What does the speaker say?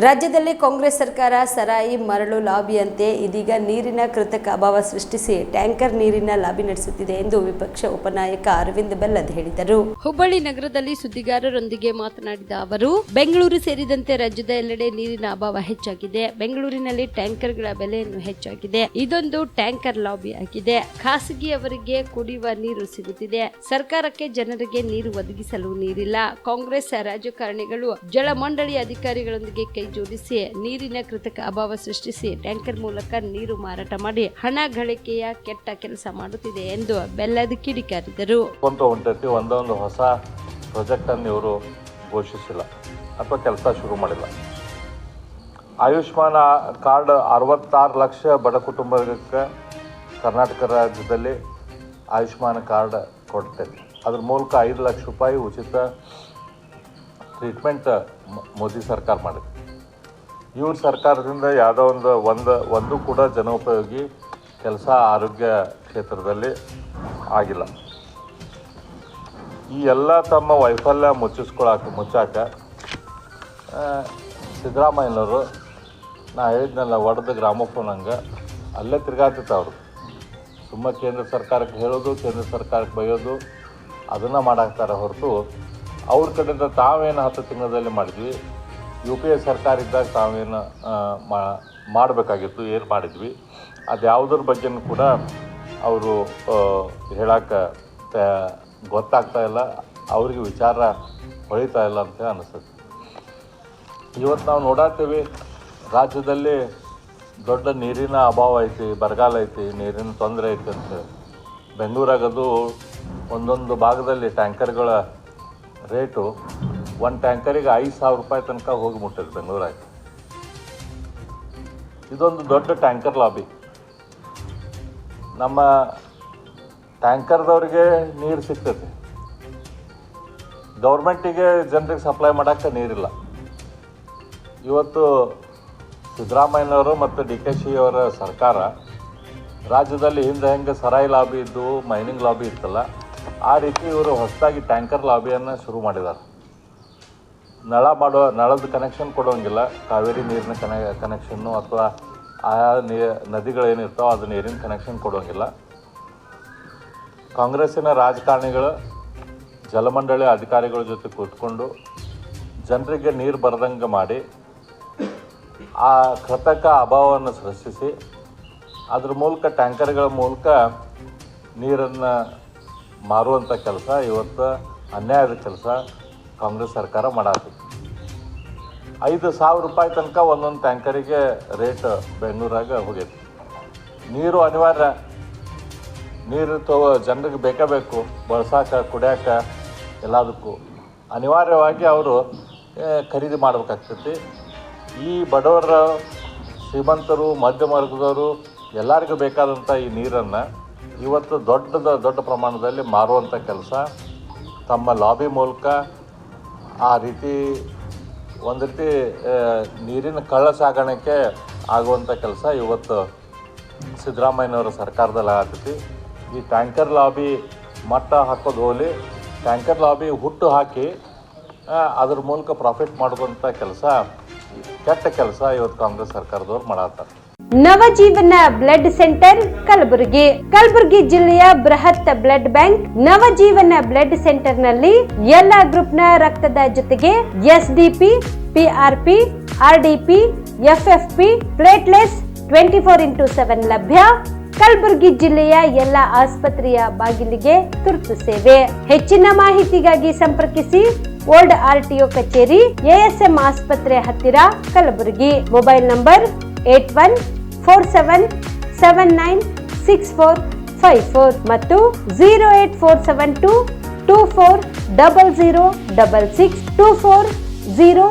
ರಾಜ್ಯದಲ್ಲಿ ಕಾಂಗ್ರೆಸ್ ಸರ್ಕಾರ ಸರಾಯಿ ಮರಳು ಲಾಬಿಯಂತೆ ಇದೀಗ ನೀರಿನ ಕೃತಕ ಅಭಾವ ಸೃಷ್ಟಿಸಿ ಟ್ಯಾಂಕರ್ ನೀರಿನ ಲಾಬಿ ನಡೆಸುತ್ತಿದೆ ಎಂದು ವಿಪಕ್ಷ ಉಪನಾಯಕ ಅರವಿಂದ್ ಬೆಲ್ಲದ್ ಹೇಳಿದರು. ಹುಬ್ಬಳ್ಳಿ ನಗರದಲ್ಲಿ ಸುದ್ದಿಗಾರರೊಂದಿಗೆ ಮಾತನಾಡಿದ ಅವರು, ಬೆಂಗಳೂರು ಸೇರಿದಂತೆ ರಾಜ್ಯದ ಎಲ್ಲೆಡೆ ನೀರಿನ ಅಭಾವ ಹೆಚ್ಚಾಗಿದೆ. ಬೆಂಗಳೂರಿನಲ್ಲಿ ಟ್ಯಾಂಕರ್ಗಳ ಬೆಲೆಯನ್ನು ಹೆಚ್ಚಾಗಿದೆ. ಇದೊಂದು ಟ್ಯಾಂಕರ್ ಲಾಬಿ ಆಗಿದೆ. ಖಾಸಗಿಯವರಿಗೆ ಕುಡಿಯುವ ನೀರು ಸಿಗುತ್ತಿದೆ. ಸರ್ಕಾರಕ್ಕೆ ಜನರಿಗೆ ನೀರು ಒದಗಿಸಲು ನೀರಿಲ್ಲ. ಕಾಂಗ್ರೆಸ್ ರಾಜಕಾರಣಿಗಳು ಜಲಮಂಡಳಿ ಅಧಿಕಾರಿಗಳೊಂದಿಗೆ ಕೈ ಜೋಡಿಸಿ ನೀರಿನ ಕೃತಕ ಅಭಾವ ಸೃಷ್ಟಿಸಿ ಟ್ಯಾಂಕರ್ ಮೂಲಕ ನೀರು ಮಾರಾಟ ಮಾಡಿ ಹಣ ಗಳಿಕೆಯ ಕೆಟ್ಟ ಕೆಲಸ ಮಾಡುತ್ತಿದೆ ಎಂದು ಬೆಲ್ಲದ್ ಕಿಡಿಕಾರಿದರು. ಒಂದೊಂದು ಹೊಸ ಪ್ರಾಜೆಕ್ಟ್ ಅನ್ನು ಇವರು ಘೋಷಿಸಿಲ್ಲ ಅಥವಾ ಕೆಲಸ ಶುರು ಮಾಡಿಲ್ಲ. ಆಯುಷ್ಮಾನ್ ಕಾರ್ಡ್ 66 ಲಕ್ಷ ಬಡ ಕುಟುಂಬಕ್ಕೆ ಕರ್ನಾಟಕ ರಾಜ್ಯದಲ್ಲಿ ಆಯುಷ್ಮಾನ್ ಕಾರ್ಡ್ ಕೊಡ್ತೇನೆ. ಅದ್ರ ಮೂಲಕ 5 ಲಕ್ಷ ರೂಪಾಯಿ ಉಚಿತ ಟ್ರೀಟ್ಮೆಂಟ್ ಮೋದಿ ಸರ್ಕಾರ ಮಾಡಿದೆ. ಇವ್ರ ಸರ್ಕಾರದಿಂದ ಯಾವುದೋ ಒಂದು ಕೂಡ ಜನೋಪಯೋಗಿ ಕೆಲಸ ಆರೋಗ್ಯ ಕ್ಷೇತ್ರದಲ್ಲಿ ಆಗಿಲ್ಲ. ಈ ಎಲ್ಲ ತಮ್ಮ ವೈಫಲ್ಯ ಮುಚ್ಚಾಕ ಸಿದ್ದರಾಮಯ್ಯನವರು ನಾ ಹೇಳಿದ್ನಲ್ಲ ಒಡೆದ ಗ್ರಾಮೋಫೋನ್ ಹಂಗೆ ಅಲ್ಲೇ ತಿರ್ಗಾತಿತ್ತು. ಅವರು ಸುಮ್ಮ ಕೇಂದ್ರ ಸರ್ಕಾರಕ್ಕೆ ಹೇಳೋದು, ಕೇಂದ್ರ ಸರ್ಕಾರಕ್ಕೆ ಬೈಯೋದು ಅದನ್ನು ಮಾಡಾಕ್ತಾರೆ ಹೊರತು ಅವ್ರ ಕಡೆಯಿಂದ ತಾವೇನು 10 ತಿಂಗಳಲ್ಲಿ ಮಾಡಿದ್ವಿ, UPA ಸರ್ಕಾರ ಇದ್ದಾಗ ತಾವೇನು ಮಾಡಬೇಕಾಗಿತ್ತು, ಏನು ಮಾಡಿದ್ವಿ, ಅದು ಯಾವುದ್ರ ಬಗ್ಗೆನೂ ಕೂಡ ಅವರು ಹೇಳಕ್ಕೆ ಗೊತ್ತಾಗ್ತಾ ಇಲ್ಲ. ಅವ್ರಿಗೆ ವಿಚಾರ ಹೊಳಿತಾ ಇಲ್ಲ ಅಂತ ಅನಿಸುತ್ತೆ. ಇವತ್ತು ನಾವು ನೋಡಾತೀವಿ, ರಾಜ್ಯದಲ್ಲಿ ದೊಡ್ಡ ನೀರಿನ ಅಭಾವ ಐತಿ, ಬರಗಾಲ ಐತಿ, ನೀರಿನ ತೊಂದರೆ ಐತಿ ಅಂತ. ಬೆಂಗಳೂರಾಗದು ಒಂದೊಂದು ಭಾಗದಲ್ಲಿ ಟ್ಯಾಂಕರ್ಗಳ ರೇಟು ಒಂದು ಟ್ಯಾಂಕರಿಗೆ 5,000 ರೂಪಾಯಿ ತನಕ ಹೋಗಿ ಮುಟ್ಟಿದೆ ಬೆಂಗಳೂರಾಗ. ಇದೊಂದು ದೊಡ್ಡ ಟ್ಯಾಂಕರ್ ಲಾಬಿ. ನಮ್ಮ ಟ್ಯಾಂಕರ್ದವ್ರಿಗೆ ನೀರು ಸಿಗ್ತೈತೆ, ಗೌರ್ಮೆಂಟಿಗೆ ಜನರಿಗೆ ಸಪ್ಲೈ ಮಾಡೋಕ್ಕೆ ನೀರಿಲ್ಲ. ಇವತ್ತು ಸಿದ್ದರಾಮಯ್ಯನವರು ಮತ್ತು DKಶಿ ಅವರ ಸರ್ಕಾರ ರಾಜ್ಯದಲ್ಲಿ ಹಿಂದೆ ಹೆಂಗೆ ಸರಾಯಿ ಲಾಬಿ ಇದ್ದು, ಮೈನಿಂಗ್ ಲಾಬಿ ಇತ್ತಲ್ಲ, ಆ ರೀತಿ ಇವರು ಹೊಸದಾಗಿ ಟ್ಯಾಂಕರ್ ಲಾಬಿಯನ್ನು ಶುರು ಮಾಡಿದ್ದಾರೆ. ನಳದ ಕನೆಕ್ಷನ್ ಕೊಡೋಂಗಿಲ್ಲ, ಕಾವೇರಿ ನೀರಿನ ಕನೆಕ್ಷನ್ನು ಅಥವಾ ಆಯಾ ನದಿಗಳೇನಿರ್ತಾವೆ ಅದು ನೀರಿನ ಕನೆಕ್ಷನ್ ಕೊಡೋಂಗಿಲ್ಲ. ಕಾಂಗ್ರೆಸ್ಸಿನ ರಾಜಕಾರಣಿಗಳು ಜಲಮಂಡಳಿ ಅಧಿಕಾರಿಗಳ ಜೊತೆ ಕೂತ್ಕೊಂಡು ಜನರಿಗೆ ನೀರು ಬರದಂಗೆ ಮಾಡಿ ಆ ಕೃತಕ ಅಭಾವವನ್ನು ಸೃಷ್ಟಿಸಿ ಅದ್ರ ಮೂಲಕ ಟ್ಯಾಂಕರ್ಗಳ ಮೂಲಕ ನೀರನ್ನು ಮಾರುವಂಥ ಕೆಲಸ, ಇವತ್ತು ಅನ್ಯಾಯದ ಕೆಲಸ ಕಾಂಗ್ರೆಸ್ ಸರ್ಕಾರ ಮಾಡಾಕೈತಿ. 5,000 ರೂಪಾಯಿ ತನಕ ಒಂದೊಂದು ಟ್ಯಾಂಕರಿಗೆ ರೇಟ್ ಬೆಂಗಳೂರಾಗ ಹೋಗೈತಿ. ನೀರು ಅನಿವಾರ್ಯ, ನೀರು ಜನರಿಗೆ ಬೇಕೇ ಬೇಕು, ಬಳಸಾಕ, ಕುಡಿಯಾಕ, ಎಲ್ಲದಕ್ಕೂ ಅನಿವಾರ್ಯವಾಗಿ ಅವರು ಖರೀದಿ ಮಾಡಬೇಕಾಗ್ತೈತಿ. ಈ ಬಡವರ, ಶ್ರೀಮಂತರು, ಮಧ್ಯಮ ವರ್ಗದವರು ಎಲ್ಲರಿಗೂ ಬೇಕಾದಂಥ ಈ ನೀರನ್ನು ಇವತ್ತು ದೊಡ್ಡ ಪ್ರಮಾಣದಲ್ಲಿ ಮಾರುವಂಥ ಕೆಲಸ ತಮ್ಮ ಲಾಬಿ ಮೂಲಕ, ಆ ರೀತಿ ಒಂದು ರೀತಿ ನೀರಿನ ಕಳ್ಳ ಸಾಗಾಣಿಕೆ ಆಗುವಂಥ ಕೆಲಸ ಇವತ್ತು ಸಿದ್ದರಾಮಯ್ಯನವರ ಸರ್ಕಾರದಲ್ಲಿ ಆಗತೈತಿ. ಈ ಟ್ಯಾಂಕರ್ ಲಾಬಿ ಮಟ್ಟ ಹಾಕೋದು ಹೋಲಿ, ಟ್ಯಾಂಕರ್ ಲಾಬಿ ಹುಟ್ಟು ಹಾಕಿ ಅದ್ರ ಮೂಲಕ ಪ್ರಾಫಿಟ್ ಮಾಡುವಂಥ ಕೆಲಸ, ಕೆಟ್ಟ ಕೆಲಸ ಇವತ್ತು ಕಾಂಗ್ರೆಸ್ ಸರ್ಕಾರದವ್ರು ಮಾಡತ್ತಾರೆ. ನವಜೀವನ ಬ್ಲಡ್ ಸೆಂಟರ್ ಕಲಬುರಗಿ ಜಿಲ್ಲೆಯ ಬೃಹತ್ blood bank Navajeevan blood centre ನಲ್ಲಿ ಎಲ್ಲಾ ಗ್ರೂಪ್ ನ ರಕ್ತದ ಜೊತೆಗೆ SDP, PRP, RDP, FFP, platelets 24x7 ಲಭ್ಯ. ಕಲಬುರಗಿ ಜಿಲ್ಲೆಯ ಎಲ್ಲಾ ಆಸ್ಪತ್ರೆಯ ಬಾಗಿಲಿಗೆ ತುರ್ತು ಸೇವೆ. ಹೆಚ್ಚಿನ ಮಾಹಿತಿಗಾಗಿ ಸಂಪರ್ಕಿಸಿ ಓಲ್ಡ್ RTO ಕಚೇರಿ, ASM ಆಸ್ಪತ್ರೆ ಹತ್ತಿರ, ಕಲಬುರಗಿ. ಮೊಬೈಲ್ ನಂಬರ್ 8147979654 ಮತ್ತು 08472240066 240066.